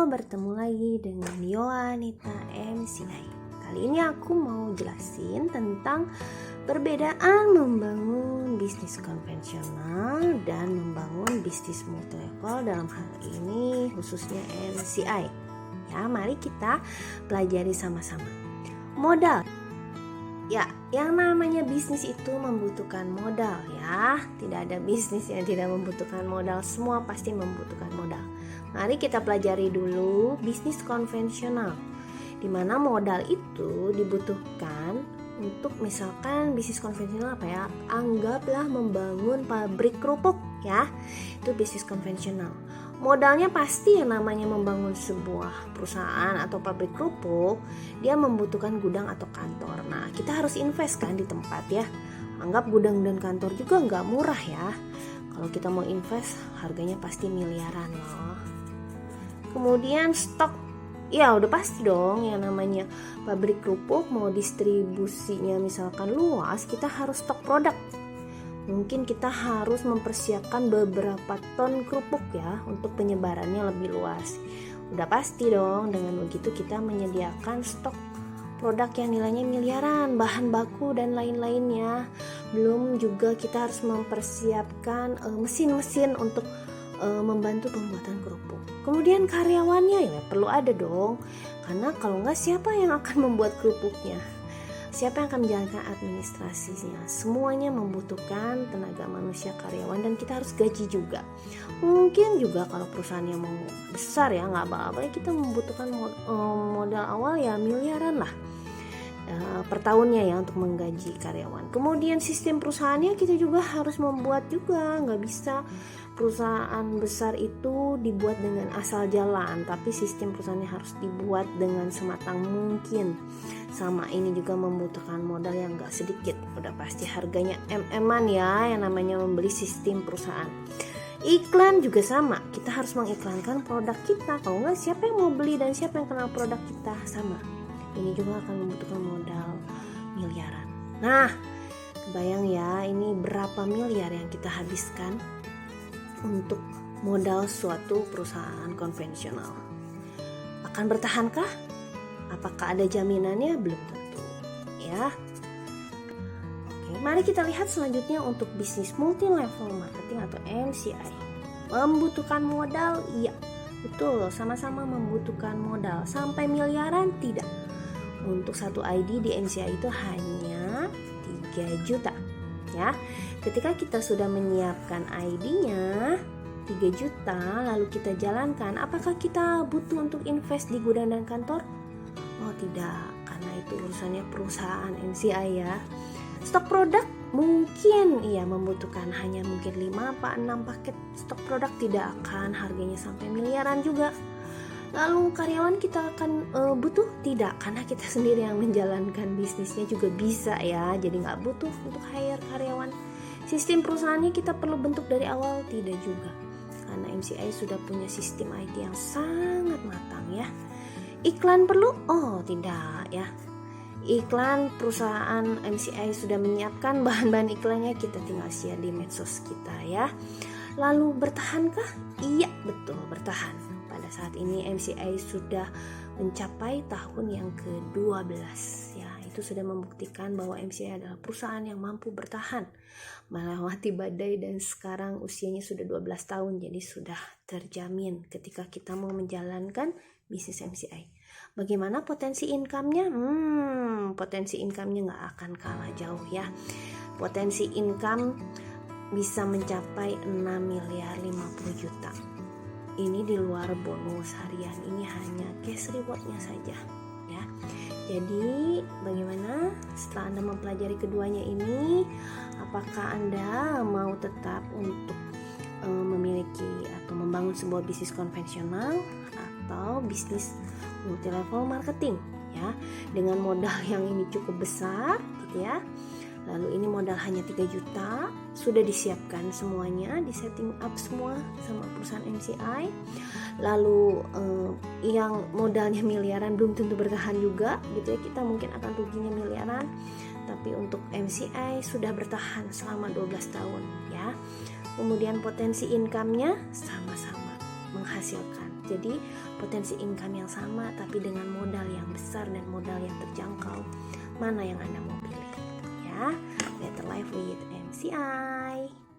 Halo, bertemu lagi dengan Yoanita MCI. Kali ini aku mau jelasin tentang perbedaan membangun bisnis konvensional dan membangun bisnis multilevel, dalam hal ini khususnya MCI. Ya, mari kita pelajari sama-sama. Modal. Ya, yang namanya bisnis itu membutuhkan modal ya. Tidak ada bisnis yang tidak membutuhkan modal, semua pasti membutuhkan modal. Mari kita pelajari dulu bisnis konvensional, di mana modal itu dibutuhkan untuk misalkan bisnis konvensional apa ya? Anggaplah membangun pabrik kerupuk ya. Itu bisnis konvensional. Modalnya pasti yang namanya membangun sebuah perusahaan atau pabrik kerupuk, dia membutuhkan gudang atau kantor. Nah, kita harus invest kan di tempat ya. Anggap gudang dan kantor juga nggak murah ya. Kalau kita mau invest, harganya pasti miliaran loh. Kemudian stok, ya udah pasti dong, yang namanya pabrik kerupuk mau distribusinya misalkan luas, kita harus stok produk. Mungkin kita harus mempersiapkan beberapa ton kerupuk ya untuk penyebarannya lebih luas. Udah pasti dong, dengan begitu kita menyediakan stok produk yang nilainya miliaran, bahan baku dan lain-lainnya. Belum juga kita harus mempersiapkan mesin-mesin untuk membantu pembuatan kerupuk. Kemudian karyawannya ya perlu ada dong, karena kalau nggak siapa yang akan membuat kerupuknya? Siapa yang akan menjalankan administrasinya? Semuanya membutuhkan tenaga manusia, karyawan, dan kita harus gaji juga. Mungkin juga kalau perusahaannya mau besar ya, nggak apa-apa ya, kita membutuhkan modal awal ya miliaran lah per tahunnya ya untuk menggaji karyawan. Kemudian sistem perusahaannya kita juga harus membuat juga, nggak bisa perusahaan besar itu dibuat dengan asal jalan, tapi sistem perusahaannya harus dibuat dengan sematang mungkin. Sama ini juga membutuhkan modal yang gak sedikit. Udah pasti harganya MM-an ya, yang namanya membeli sistem perusahaan. Iklan juga sama, kita harus mengiklankan produk kita. Kalau enggak, siapa yang mau beli dan siapa yang kenal produk kita? Sama, ini juga akan membutuhkan modal miliaran. Nah, kebayang ya, ini berapa miliar yang kita habiskan untuk modal suatu perusahaan konvensional. Akan bertahankah? Apakah ada jaminannya? Belum tentu ya. Oke, mari kita lihat selanjutnya untuk bisnis multi level marketing atau MCI. Membutuhkan modal? Iya, betul, sama-sama membutuhkan modal. Sampai miliaran? Tidak. Untuk satu ID di MCI itu hanya 3 juta ya. Ketika kita sudah menyiapkan ID-nya 3 juta, lalu kita jalankan, apakah kita butuh untuk invest di gudang dan kantor? Oh tidak, karena itu urusannya perusahaan MCI ya. Stok produk mungkin iya membutuhkan hanya mungkin 5 apa 6 paket stok produk, tidak akan harganya sampai miliaran juga. Lalu karyawan kita akan butuh? Tidak, karena kita sendiri yang menjalankan bisnisnya juga bisa ya. Jadi nggak butuh untuk hire karyawan. Sistem perusahaannya kita perlu bentuk dari awal? Tidak juga, karena MCI sudah punya sistem IT yang sangat matang ya. Iklan perlu? Oh tidak ya. Iklan perusahaan MCI sudah menyiapkan bahan-bahan iklannya, kita tinggal share di medsos kita ya. Lalu bertahankah? Iya betul, bertahan. Pada saat ini MCI sudah mencapai tahun yang ke-12 ya. Itu sudah membuktikan bahwa MCI adalah perusahaan yang mampu bertahan melewati badai, dan sekarang usianya sudah 12 tahun. Jadi sudah terjamin ketika kita mau menjalankan bisnis MCI. Bagaimana potensi income-nya? Potensi income-nya nggak akan kalah jauh ya. Potensi income bisa mencapai 6 miliar 50 juta. Ini di luar bonus harian, ini hanya cash reward-nya saja ya. Jadi bagaimana setelah Anda mempelajari keduanya ini? Apakah Anda mau tetap untuk memiliki atau membangun sebuah bisnis konvensional atau bisnis multi level marketing ya, dengan modal yang ini cukup besar gitu ya. Lalu ini modal hanya 3 juta, sudah disiapkan semuanya, disetting up semua sama perusahaan MCI. Lalu yang modalnya miliaran belum tentu bertahan juga gitu ya, kita mungkin akan ruginya miliaran. Tapi untuk MCI sudah bertahan selama 12 tahun ya. Kemudian potensi income-nya sama-sama menghasilkan. Jadi potensi income yang sama tapi dengan modal yang besar dan modal yang terjangkau, mana yang Anda mau pilih? Ya, Better Life with MCI.